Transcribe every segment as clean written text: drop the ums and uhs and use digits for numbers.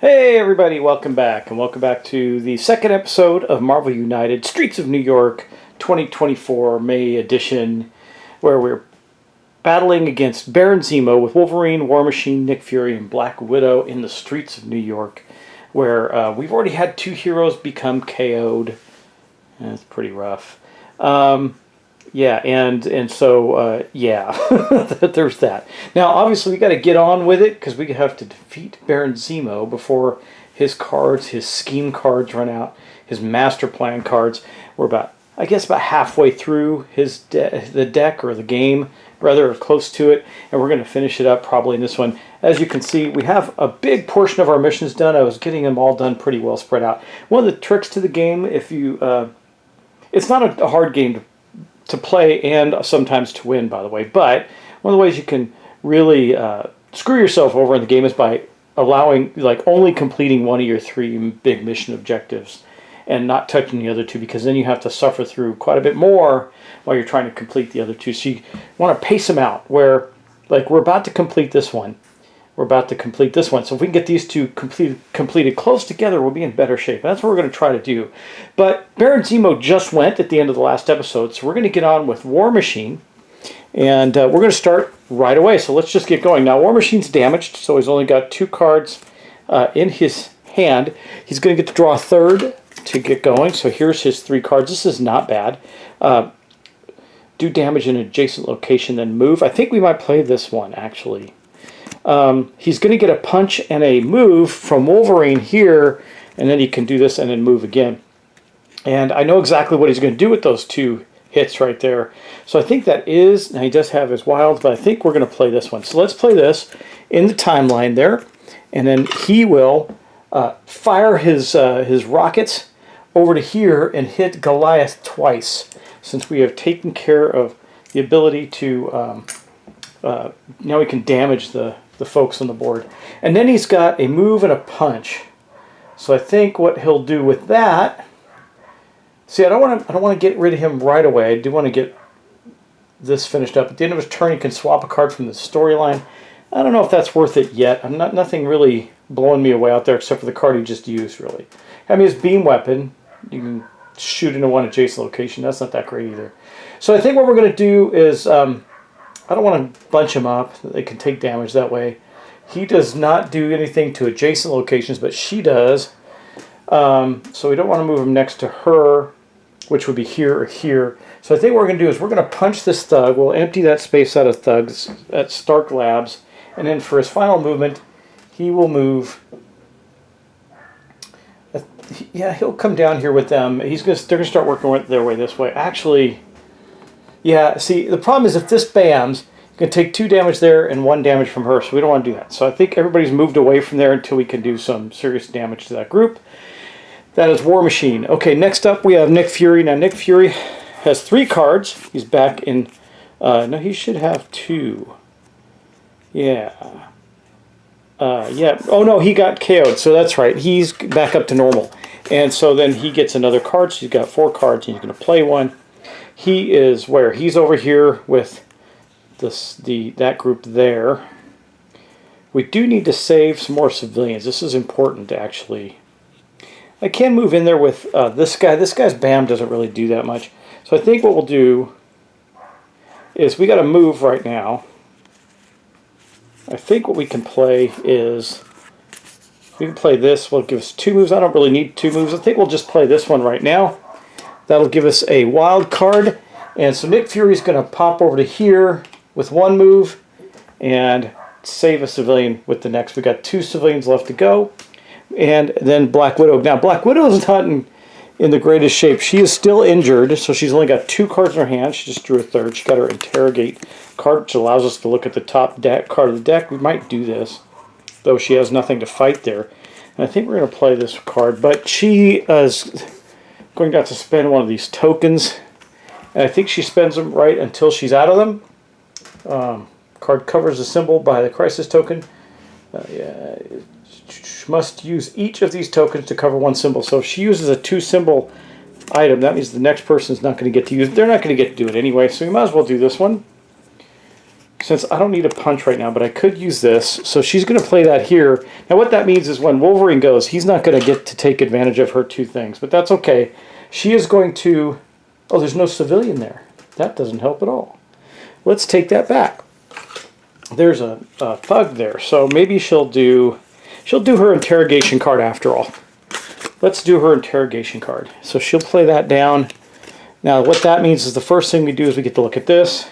Hey everybody, welcome back, and welcome back to the second episode of Marvel United Streets of New York 2024 May edition, where we're battling against Baron Zemo with Wolverine, War Machine, Nick Fury, and Black Widow in the streets of New York, where we've already had two heroes become KO'd. That's pretty rough. Yeah, so there's that. Now, obviously, we got to get on with it because we have to defeat Baron Zemo before his cards, his scheme cards run out, his master plan cards. We're about halfway through the deck or the game, rather close to it, and we're going to finish it up probably in this one. As you can see, we have a big portion of our missions done. I was getting them all done pretty well spread out. One of the tricks to the game, if you, it's not a hard game to play and sometimes to win, by the way, but one of the ways you can really screw yourself over in the game is by allowing, only completing one of your three big mission objectives and not touching the other two, because then you have to suffer through quite a bit more while you're trying to complete the other two. So you want to pace them out, where, we're about to complete this one. So if we can get these two completed close together, we'll be in better shape. That's what we're going to try to do. But Baron Zemo just went at the end of the last episode, so we're going to get on with War Machine. And we're going to start right away. So let's just get going. Now, War Machine's damaged, so he's only got two cards in his hand. He's going to get to draw a third to get going. So here's his three cards. This is not bad. Do damage in an adjacent location, then move. I think we might play this one, actually. He's going to get a punch and a move from Wolverine here, and then he can do this and then move again. And I know exactly what he's going to do with those two hits right there. So I think that is, now he does have his wilds, but I think we're going to play this one. So let's play this in the timeline there, and then he will fire his rockets over to here and hit Goliath twice, since we have taken care of the ability to, now we can damage the folks on the board. And then he's got a move and a punch. So I think what he'll do with that, see, I don't want to get rid of him right away. I do want to get this finished up. At the end of his turn, he can swap a card from the storyline. I don't know if that's worth it yet. Nothing really blowing me away out there except for the card he just used, really. I mean, his beam weapon, you can shoot into one adjacent location. That's not that great either. So I think what we're going to do is, I don't want to bunch him up. They can take damage that way. He does not do anything to adjacent locations, but she does. So we don't want to move him next to her, which would be here or here. So I think what we're going to do is we're going to punch this thug. We'll empty that space out of thugs at Stark Labs. And then for his final movement, he will move. Yeah, he'll come down here with them. They're going to start working their way this way. Actually, yeah, see, the problem is if this bams, you can take 2 damage there and 1 damage from her, so we don't want to do that. So I think everybody's moved away from there until we can do some serious damage to that group. That is War Machine. Okay, next up we have Nick Fury. Now, Nick Fury has 3 cards. He's back in... no, he should have 2. Yeah. Yeah. Oh, no, he got KO'd, so that's right. He's back up to normal. And so then he gets another card, so he's got 4 cards, and he's going to play one. He is where? He's over here with that group there. We do need to save some more civilians. This is important, actually. I can move in there with this guy. This guy's BAM doesn't really do that much. So I think what we'll do is we got to move right now. I think what we can play is We can play this. Will give us 2 moves. I don't really need 2 moves. I think we'll just play this one right now. That'll give us a wild card. And so Nick Fury's going to pop over to here with 1 move and save a civilian with the next. We got 2 civilians left to go. And then Black Widow. Now, Black Widow is not in the greatest shape. She is still injured, so she's only got 2 cards in her hand. She just drew a 3rd. She got her interrogate card, which allows us to look at the top deck card of the deck. We might do this, though she has nothing to fight there. And I think we're going to play this card, but she is going to have to spend one of these tokens. And I think she spends them right until she's out of them. Card covers the symbol by the crisis token. Yeah, must use each of these tokens to cover 1 symbol. So if she uses a 2 symbol item, that means the next person's not going to get to use it. They're not going to get to do it anyway, so we might as well do this one. Since I don't need a punch right now, but I could use this. So she's going to play that here. Now what that means is when Wolverine goes, he's not going to get to take advantage of her 2 things. But that's okay. She is going to... Oh, there's no civilian there. That doesn't help at all. Let's take that back. There's a thug there. So maybe she'll do her interrogation card after all. Let's do her interrogation card. So she'll play that down. Now what that means is the first thing we do is we get to look at this.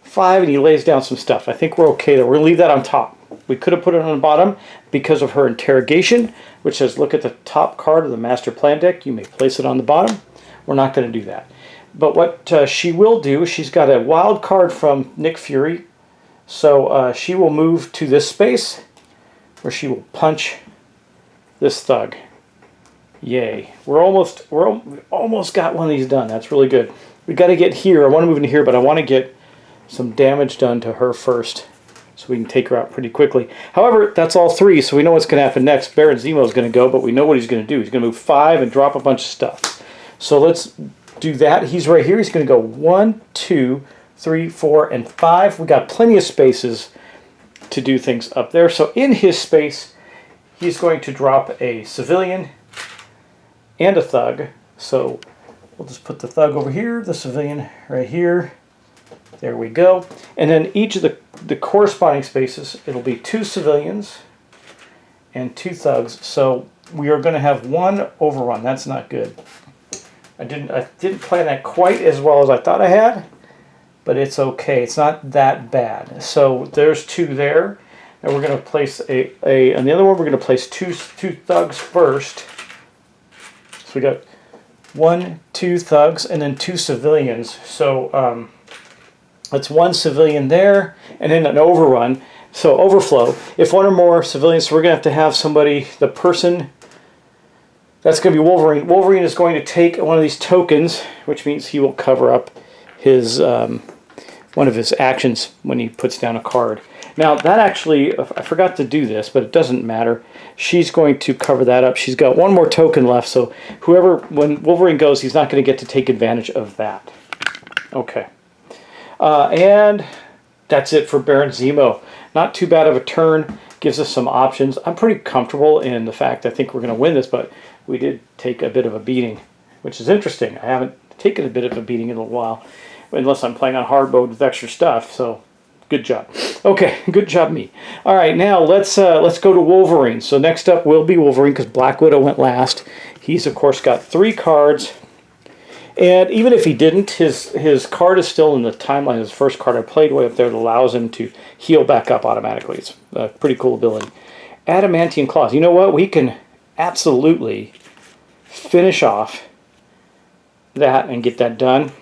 5, and he lays down some stuff. I think we're okay there. We're going to leave that on top. We could have put it on the bottom because of her interrogation, which says look at the top card of the master plan deck. You may place it on the bottom. We're not going to do that. But what she will do, she's got a wild card from Nick Fury. So she will move to this space where she will punch this thug. Yay. We almost got one of these done. That's really good. We got to get here. I want to move into here, but I want to get some damage done to her first so we can take her out pretty quickly. However, that's all 3, so we know what's going to happen next. Baron Zemo is going to go, but we know what he's going to do. He's going to move 5 and drop a bunch of stuff. So let's do that. He's right here. He's going to go 1, 2, 3, 4, and 5. We got plenty of spaces to do things up there. So in his space, he's going to drop a civilian and a thug. So we'll just put the thug over here, the civilian right here. There we go. And then each of the corresponding spaces, it'll be 2 civilians and 2 thugs. So we are going to have 1 overrun. That's not good. I didn't plan that quite as well as I thought I had, but it's okay. It's not that bad. So there's 2 there. And we're going to place on the other one, we're going to place two thugs first. So we got 1, 2 thugs, and then 2 civilians. So that's 1 civilian there, and then an overrun. So overflow. If 1 or more civilians, so we're going to have somebody, the person, that's going to be Wolverine. Wolverine is going to take one of these tokens, which means he will cover up his one of his actions when he puts down a card. Now that actually, I forgot to do this, but it doesn't matter. She's going to cover that up. She's got 1 more token left, so when Wolverine goes, he's not going to get to take advantage of that. Okay. And that's it for Baron Zemo. Not too bad of a turn. Gives us some options. I'm pretty comfortable in the fact I think we're going to win this, but we did take a bit of a beating, which is interesting. I haven't taken a bit of a beating in a while, unless I'm playing on hard mode with extra stuff, so good job. Okay, good job me. All right, now let's go to Wolverine. So next up will be Wolverine because Black Widow went last. He's, of course, got 3 cards. And even if he didn't, his card is still in the timeline. His first card I played way up there that allows him to heal back up automatically. It's a pretty cool ability. Adamantium Claws. You know what? We can absolutely finish off that and get that done.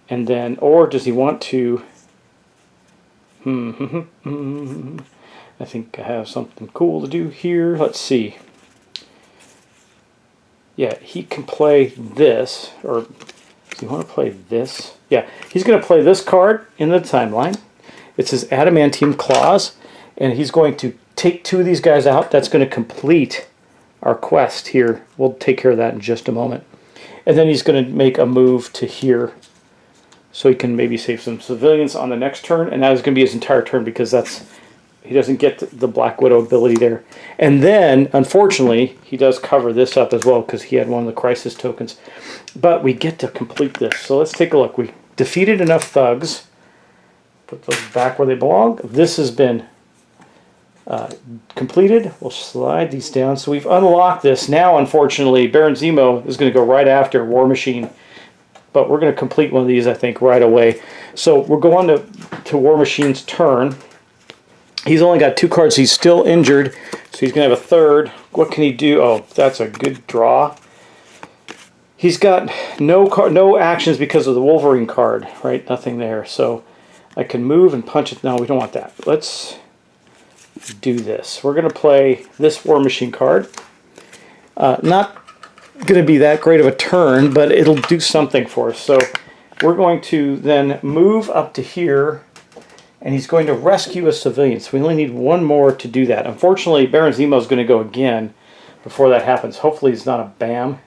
And then, or does he want to... I think I have something cool to do here. Let's see. Yeah, he can play this, or does he want to play this? Yeah, he's going to play this card in the timeline. It's his Adamantium Claws, and he's going to take 2 of these guys out. That's going to complete our quest here. We'll take care of that in just a moment. And then he's going to make a move to here, so he can maybe save some civilians on the next turn, and that is going to be his entire turn because he doesn't get the Black Widow ability there. And then, unfortunately, he does cover this up as well because he had one of the crisis tokens. But we get to complete this. So let's take a look. We defeated enough thugs. Put those back where they belong. This has been completed. We'll slide these down. So we've unlocked this. Now, unfortunately, Baron Zemo is going to go right after War Machine. But we're going to complete one of these, I think, right away. So we're going to War Machine's turn. He's only got 2 cards. He's still injured. So he's going to have a third. What can he do? Oh, that's a good draw. He's got no actions because of the Wolverine card, right? Nothing there. So I can move and punch it. No, we don't want that. Let's do this. We're going to play this War Machine card. Not going to be that great of a turn, but it'll do something for us. So we're going to then move up to here, and he's going to rescue a civilian. So we only need one more to do that. Unfortunately, Baron Zemo is going to go again before that happens. Hopefully it's not a BAM.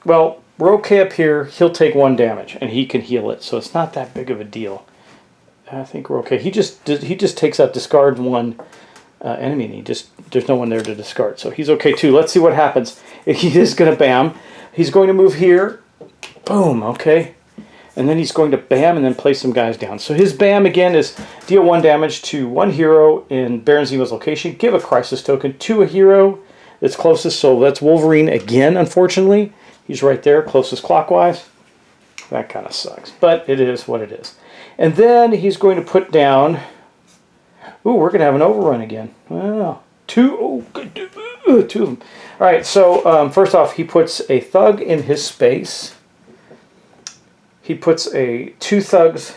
Well, we're okay up here. He'll take 1 damage, and he can heal it, so it's not that big of a deal. I think we're okay. He just takes out discard 1 enemy, and there's no one there to discard, so he's okay too. Let's see what happens. He is going to BAM. He's going to move here. Boom, okay. And then he's going to BAM and then place some guys down. So his BAM again is deal 1 damage to 1 hero in Baron Zemo's location. Give a crisis token to a hero that's closest. So that's Wolverine again, unfortunately. He's right there, closest clockwise. That kind of sucks, but it is what it is. And then he's going to put down... Ooh, we're going to have an overrun again. Wow. 2 of them. All right, so first off, he puts a thug in his space. He puts 2 thugs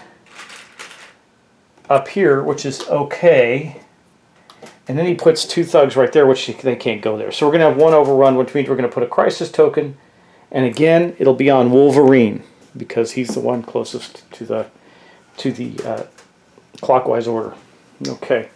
up here, which is okay. And then he puts 2 thugs right there, which they can't go there. So we're going to have 1 overrun, which means we're going to put a crisis token. And again, it'll be on Wolverine, because he's the one closest to the clockwise order. Okay.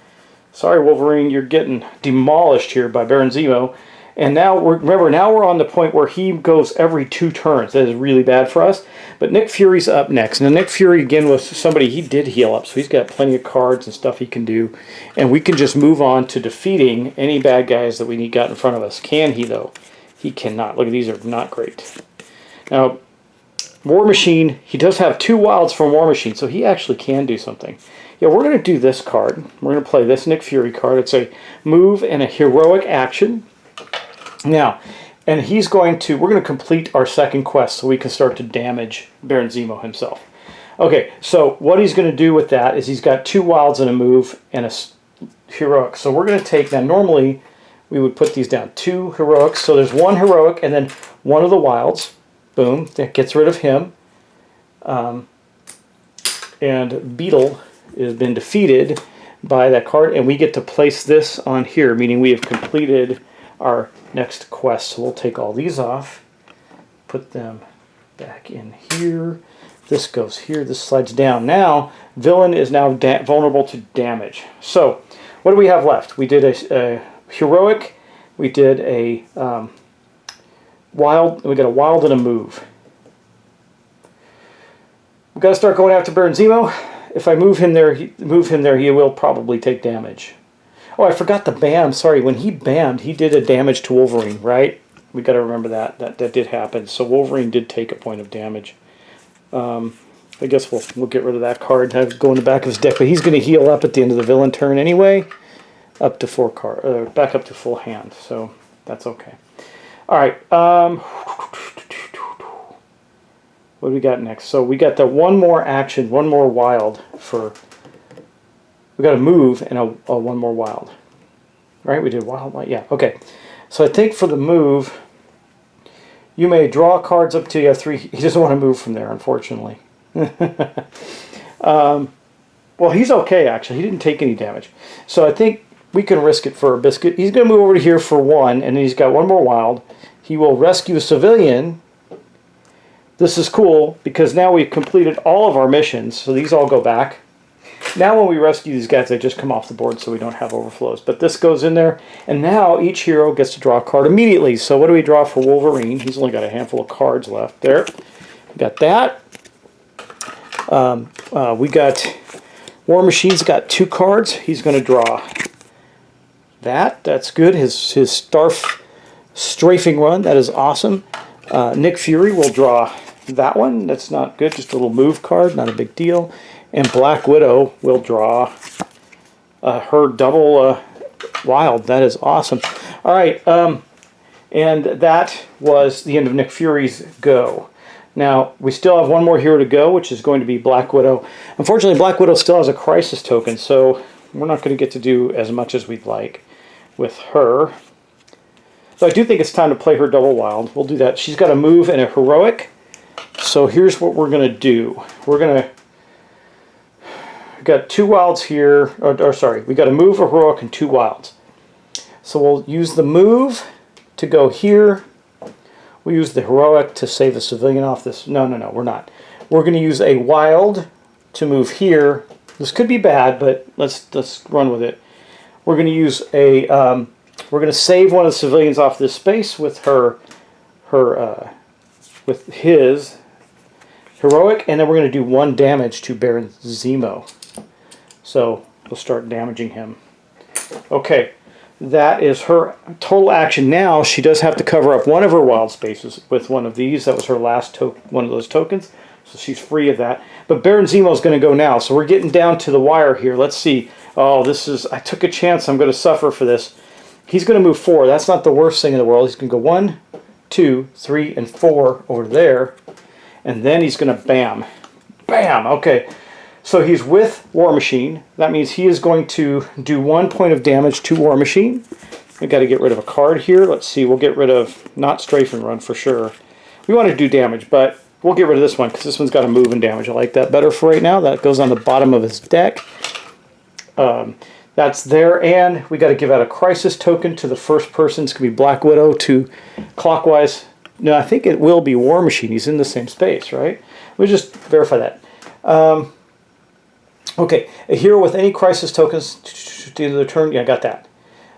Sorry, Wolverine, you're getting demolished here by Baron Zemo. And now, remember, now we're on the point where he goes every 2 turns. That is really bad for us. But Nick Fury's up next. Now, Nick Fury, again, was somebody, he did heal up. So he's got plenty of cards and stuff he can do. And we can just move on to defeating any bad guys that we got in front of us. Can he, though? He cannot. Look, these are not great. Now, War Machine, he does have 2 wilds from War Machine, so he actually can do something. Yeah, we're going to do this card. We're going to play this Nick Fury card. It's a move and a heroic action. Now, and we're going to complete our second quest so we can start to damage Baron Zemo himself. Okay, so what he's going to do with that is he's got 2 wilds and a move and a heroic. So we're going to take, now normally we would put these down, 2 heroics. So there's 1 heroic and then 1 of the wilds. Boom, that gets rid of him. And Beetle has been defeated by that card, and we get to place this on here, meaning we have completed our next quest. So we'll take all these off, put them back in here. This goes here, this slides down. Now, villain is now vulnerable to damage. So, what do we have left? We did a heroic, we did a wild, we got a wild and a move. We've got to start going after Baron Zemo. If I move him there, he will probably take damage. Oh, I forgot the BAM. Sorry, when he BAM'd, he did a damage to Wolverine, right? We got to remember that. That did happen. So Wolverine did take a point of damage. I guess we'll get rid of that card. Have it go in the back of his deck, but he's going to heal up at the end of the villain turn anyway, up to 4 cards, back up to full hand. So that's okay. All right. What do we got next? So we got the 1 more action, 1 more wild for. We got a move and a 1 more wild. Right? We did wild. Yeah. Okay. So I think for the move, you may draw cards up to you have 3. He doesn't want to move from there, unfortunately. Well, he's okay actually. He didn't take any damage. So I think we can risk it for a biscuit. He's going to move over to here for 1, and then he's got 1 more wild. He will rescue a civilian. This is cool because now we've completed all of our missions, so these all go back. Now when we rescue these guys, they just come off the board so we don't have overflows. But this goes in there, and now each hero gets to draw a card immediately. So what do we draw for Wolverine? He's only got a handful of cards left there. We got that. We got War Machine's got 2 cards. He's going to draw that. That's good. His strafing run, that is awesome. Nick Fury will draw that one. That's not good. Just a little move card, not a big deal. And Black Widow will draw her double wild. That is awesome. All right, and that was the end of Nick Fury's go. Now, we still have one more hero to go, which is going to be Black Widow. Unfortunately, Black Widow still has a crisis token, so we're not going to get to do as much as we'd like with her. So I do think it's time to play her double wild. We'll do that. She's got a move and a heroic. So here's what we're going to do. We're going to... We've got 2 wilds here. Or sorry, we got a move, a heroic, and 2 wilds. So we'll use the move to go here. We'll use the heroic to save a civilian off this. No, we're not. We're going to use a wild to move here. This could be bad, but let's run with it. We're going to use a... we're going to save one of the civilians off this space with with his heroic, and then we're going to do 1 damage to Baron Zemo. So we'll start damaging him. Okay, that is her total action. Now she does have to cover up one of her wild spaces with one of these. That was her last one of those tokens, so she's free of that. But Baron Zemo is going to go now, so we're getting down to the wire here. Let's see. Oh, this is... I took a chance. I'm going to suffer for this. He's going to move 4. That's not the worst thing in the world. He's going to go 1, 2, 3, and 4 over there. And then he's going to bam. Bam! Okay. So he's with War Machine. That means he is going to do 1 point of damage to War Machine. We've got to get rid of a card here. Let's see. We'll get rid of... Not Strafe and Run for sure. We want to do damage, but we'll get rid of this one because this one's got a move and damage. I like that better for right now. That goes on the bottom of his deck. That's there, and we got to give out a crisis token to the first person. It's going to be Black Widow to clockwise. No, I think it will be War Machine. He's in the same space, right? We'll just verify that. Okay, a hero with any crisis tokens at the end of the turn. Yeah, I got that.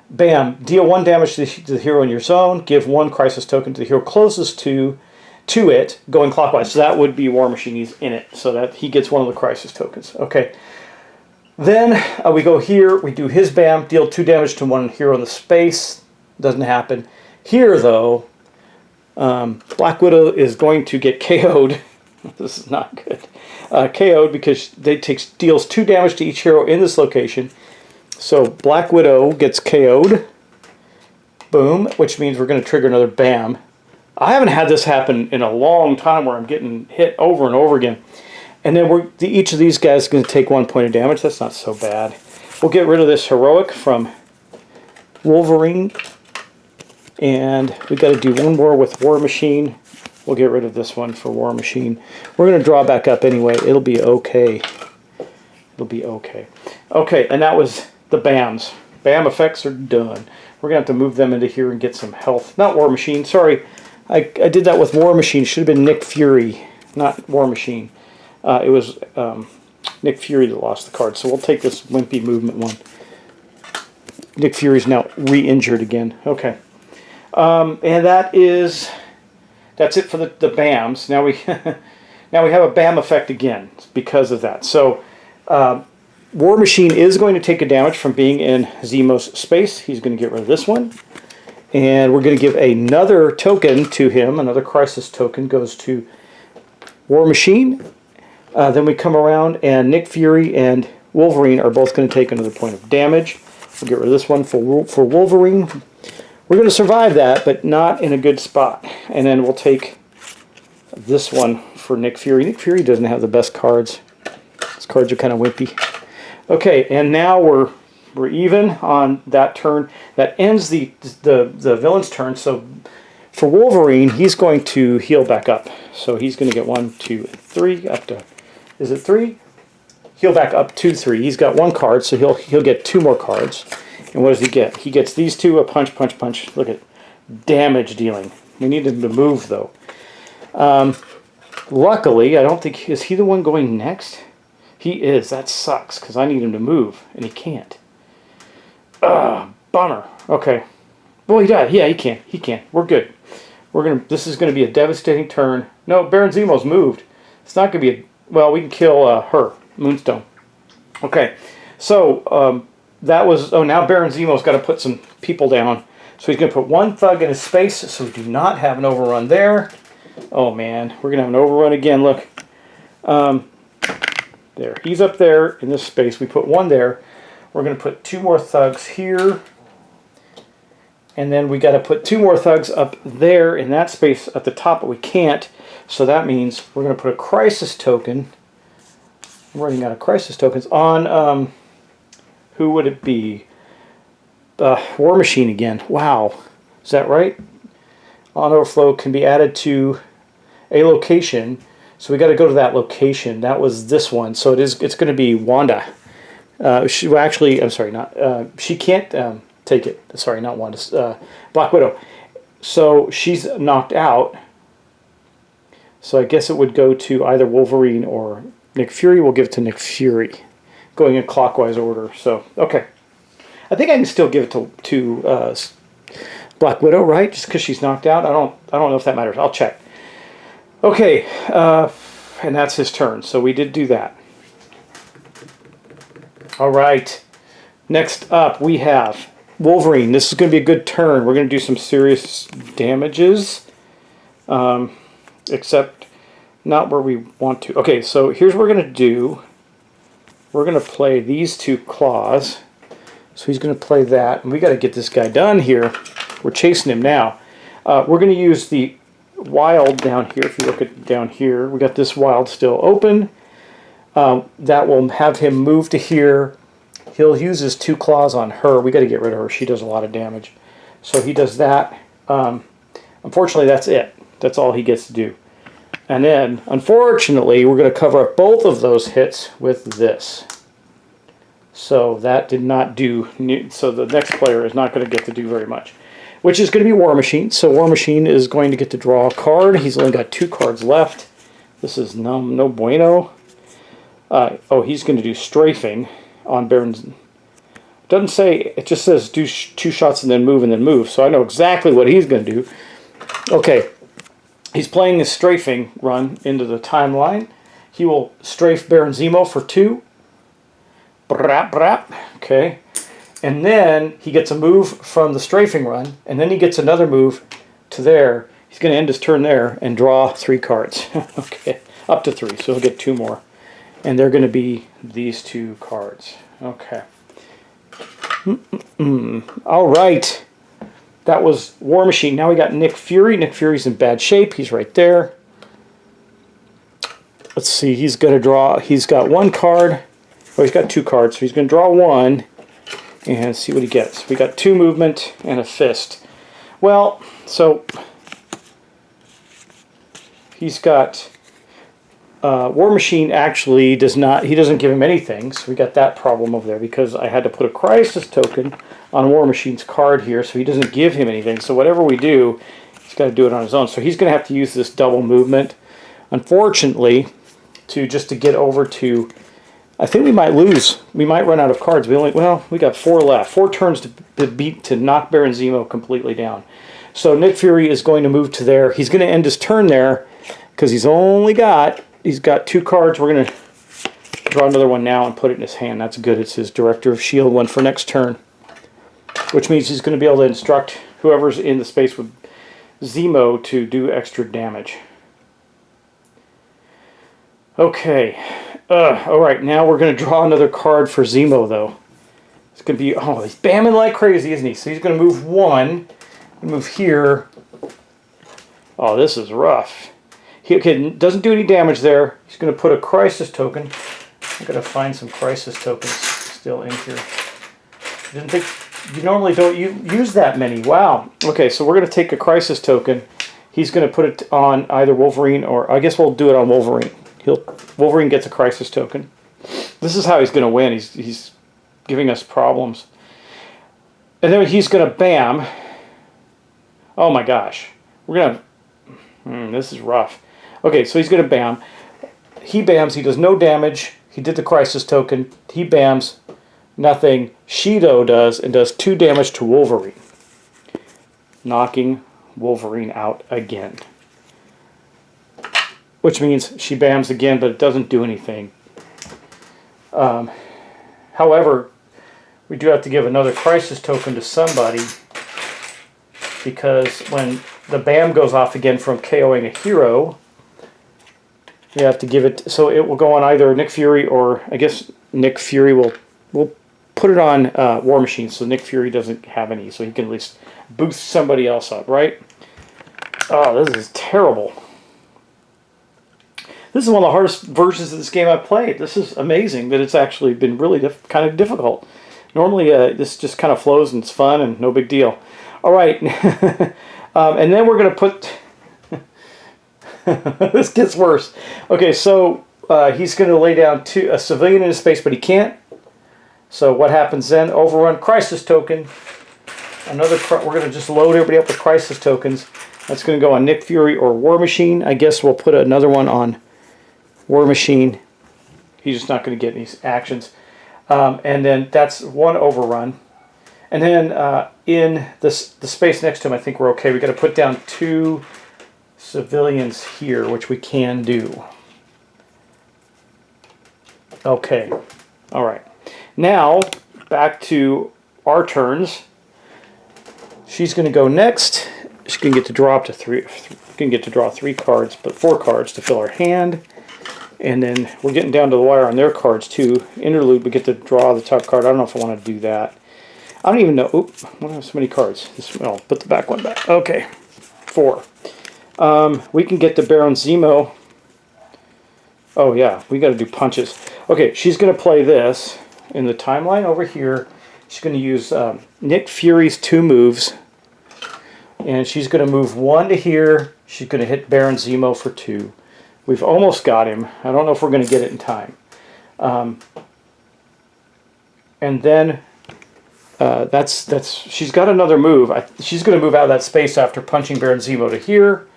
Bam. Deal 1 damage to the hero in your zone. Give 1 crisis token to the hero closest to it, going clockwise. So that would be War Machine. He's in it, so that he gets 1 of the crisis tokens. Okay. Then we go here, we do his bam, deal 2 damage to 1 hero in the space. Doesn't happen. Here, though, Black Widow is going to get KO'd. This is not good. KO'd because deals 2 damage to each hero in this location. So Black Widow gets KO'd. Boom, which means we're going to trigger another bam. I haven't had this happen in a long time where I'm getting hit over and over again. And then each of these guys is going to take 1 point of damage. That's not so bad. We'll get rid of this heroic from Wolverine. And we got to do 1 more with War Machine. We'll get rid of this one for War Machine. We're going to draw back up anyway. It'll be okay. It'll be okay. Okay, and that was the BAMs. BAM effects are done. We're going to have to move them into here and get some health. Not War Machine. Sorry. I did that with War Machine. Should have been Nick Fury, not War Machine. It was Nick Fury that lost the card. So we'll take this wimpy movement one. Nick Fury's now re-injured again. Okay. And that's it for the BAMs. Now we now we have a BAM effect again because of that. So War Machine is going to take a damage from being in Zemo's space. He's going to get rid of this one. And we're going to give another token to him. Another crisis token goes to War Machine. Then we come around and Nick Fury and Wolverine are both going to take another point of damage. We'll get rid of this one for Wolverine. We're going to survive that, but not in a good spot. And then we'll take this one for Nick Fury. Nick Fury doesn't have the best cards. His cards are kind of wimpy. Okay, and now we're even on that turn. That ends the villain's turn. So for Wolverine, he's going to heal back up. So he's going to get 1, 2, 3 up to. Is it 3? Heal back up to 3. He's got 1 card, so he'll get 2 more cards. And what does he get? He gets these 2, a punch, punch, punch. Look at damage dealing. We need him to move though. Luckily, I don't think is he the one going next. He is. That sucks because I need him to move and he can't. Bummer. Okay. Well, he died. Yeah, he can. He can. We're good. This is gonna be a devastating turn. No, Baron Zemo's moved. It's not gonna be well, we can kill her, Moonstone. Okay. So that was now Baron Zemo's got to put some people down. So he's gonna put 1 thug in his space. So we do not have an overrun there. Oh man, we're gonna have an overrun again. Look. There. He's up there in this space. We put 1 there. We're going to put 2 more thugs here. And then we got to put 2 more thugs up there in that space at the top, but we can't. So that means we're going to put a crisis token. I'm running out of crisis tokens on, who would it be? War Machine again. Wow. Is that right? On overflow can be added to a location. So we got to go to that location. That was this one. So it's going to be Wanda. Well, actually, I'm sorry, not she can't take it. Sorry, not Wanda. Black Widow. So she's knocked out. So I guess it would go to either Wolverine or Nick Fury. We'll give it to Nick Fury, going in clockwise order. So okay, I think I can still give it to Black Widow, right? Just because she's knocked out. I don't know if that matters. I'll check. Okay, and that's his turn. So we did do that. All right. Next up, we have Wolverine. This is going to be a good turn. We're going to do some serious damages, except not where we want to. Okay, so here's what we're going to do. We're going to play these 2 claws. So he's going to play that. And we got to get this guy done here. We're chasing him now. We're going to use the wild down here. If you look at down here, we got this wild still open. That will have him move to here. He'll use his 2 claws on her. We got to get rid of her. She does a lot of damage. So he does that. Unfortunately, that's it. That's all he gets to do. And then, unfortunately, we're going to cover up both of those hits with this. So that did not do. So the next player is not going to get to do very much, which is going to be War Machine. So War Machine is going to get to draw a card. He's only got 2 cards left. This is no bueno. Oh, he's going to do strafing on Baron. Doesn't say, it just says do 2 shots and then move, so I know exactly what he's going to do. Okay, he's playing this strafing run into the timeline. He will strafe Baron Zemo for 2. Brap, brap. Okay, and then he gets a move from the strafing run, and then he gets another move to there. He's going to end his turn there and draw 3 cards. Okay, up to 3, so he'll get 2 more. And they're going to be these 2 cards. Okay. All right. That was War Machine. Now we got Nick Fury. Nick Fury's in bad shape. He's right there. Let's see. He's going to draw. He's got 1 card. Oh, he's got 2 cards. So he's going to draw 1 and see what he gets. We got 2 movement and a fist. Well, so he's got... War Machine actually does not, he doesn't give him anything, so we got that problem over there because I had to put a crisis token on War Machine's card here, so he doesn't give him anything. So whatever we do, he's got to do it on his own. So he's going to have to use this double movement, unfortunately, to get over to, I think we might lose. We might run out of cards. We got 4 left. 4 turns to knock Baron Zemo completely down. So Nick Fury is going to move to there. He's going to end his turn there because he's got 2 cards. We're going to draw another one now and put it in his hand. That's good. It's his Director of S.H.I.E.L.D. one for next turn, which means he's going to be able to instruct whoever's in the space with Zemo to do extra damage. Okay. All right, now we're going to draw another card for Zemo, though. It's going to be... Oh, he's bamming like crazy, isn't he? So he's going to move 1. Move here. Oh, this is rough. He doesn't do any damage there. He's going to put a crisis token. I'm going to find some crisis tokens still in here. Didn't think you normally don't use that many. Wow. Okay, so we're going to take a crisis token. He's going to put it on either Wolverine or I guess we'll do it on Wolverine. Wolverine gets a crisis token. This is how he's going to win. He's giving us problems. And then he's going to bam. Oh my gosh. We're going to... this is rough. Okay, so he's going to bam. He bams. He does no damage. He did the crisis token. He bams. Nothing. Shido does, and does 2 damage to Wolverine. Knocking Wolverine out again. Which means she bams again, but it doesn't do anything. However, we do have to give another crisis token to somebody, because when the bam goes off again from KOing a hero, we have to give it, so it will go on either Nick Fury or I guess Nick Fury will put it on War Machine so Nick Fury doesn't have any, so he can at least boost somebody else up, right? Oh, this is terrible. This is one of the hardest versions of this game I've played. This is amazing that it's actually been really kind of difficult. Normally, this just kind of flows and it's fun and no big deal. All right, and then we're going to put... this gets worse. Okay, so he's going to lay down a civilian in his space, but he can't. So what happens then? Overrun crisis token. We're going to just load everybody up with crisis tokens. That's going to go on Nick Fury or War Machine. I guess we'll put another one on War Machine. He's just not going to get any actions. And then that's one overrun. And then in the space next to him, I think we're okay. We've got to put down 2 civilians here, which we can do. Okay. All right. Now, back to our turns. She's going to go next. She's going to get to draw up to 3. Can get to draw 3 cards, but 4 cards to fill her hand. And then we're getting down to the wire on their cards too. Interlude, we get to draw the top card. I don't know if I want to do that. I don't even know. Oop, I don't have so many cards. I'll put the back one back. Okay, 4. We can get the Baron Zemo. Oh yeah, we got to do punches. Okay, she's going to play this in the timeline over here. She's going to use Nick Fury's 2 moves. And she's going to move 1 to here. She's going to hit Baron Zemo for 2. We've almost got him. I don't know if we're going to get it in time. And then she's got another move. She's going to move out of that space after punching Baron Zemo to here.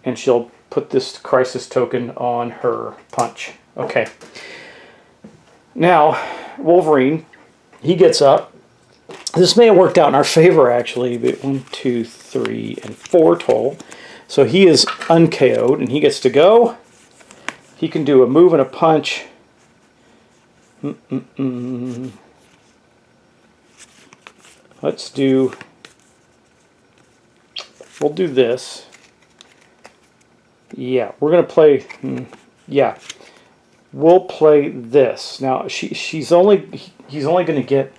And she'll put this crisis token on her punch. Okay. Now, Wolverine, he gets up. This may have worked out in our favor, actually. But 1, 2, 3, and 4 total. So he is un-KO'd, and he gets to go. He can do a move and a punch. Let's do... We'll do this. Yeah, we're going to play... Yeah. We'll play this. Now, he's only going to get...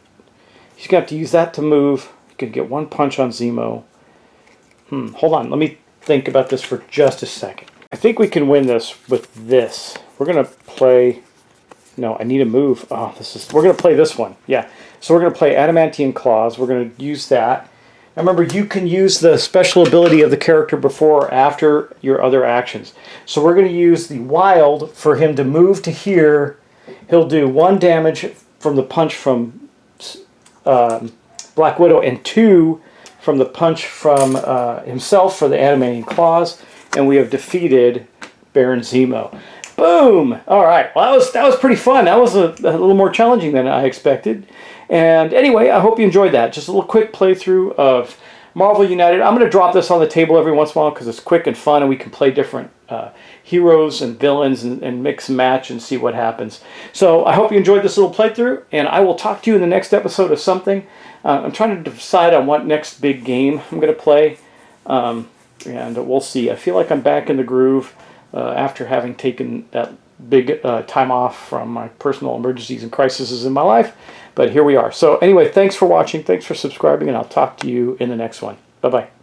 He's got to use that to move. He's going to get 1 punch on Zemo. Hold on, let me think about this for just a second. I think we can win this with this. We're going to play... No, I need a move. Oh, we're going to play this one. Yeah. So we're going to play Adamantium Claws. We're going to use that. Now remember, you can use the special ability of the character before or after your other actions. So we're going to use the Wild for him to move to here. He'll do 1 damage from the punch from Black Widow and 2 from the punch from himself for the Adamantium Claws. And we have defeated Baron Zemo. Boom! All right. Well, that was pretty fun. That was a little more challenging than I expected. And anyway, I hope you enjoyed that. Just a little quick playthrough of Marvel United. I'm going to drop this on the table every once in a while because it's quick and fun, and we can play different heroes and villains and mix and match and see what happens. So I hope you enjoyed this little playthrough, and I will talk to you in the next episode of something. I'm trying to decide on what next big game I'm going to play, and we'll see. I feel like I'm back in the groove. After having taken that big time off from my personal emergencies and crises in my life. But here we are. So anyway, thanks for watching. Thanks for subscribing, and I'll talk to you in the next one. Bye-bye.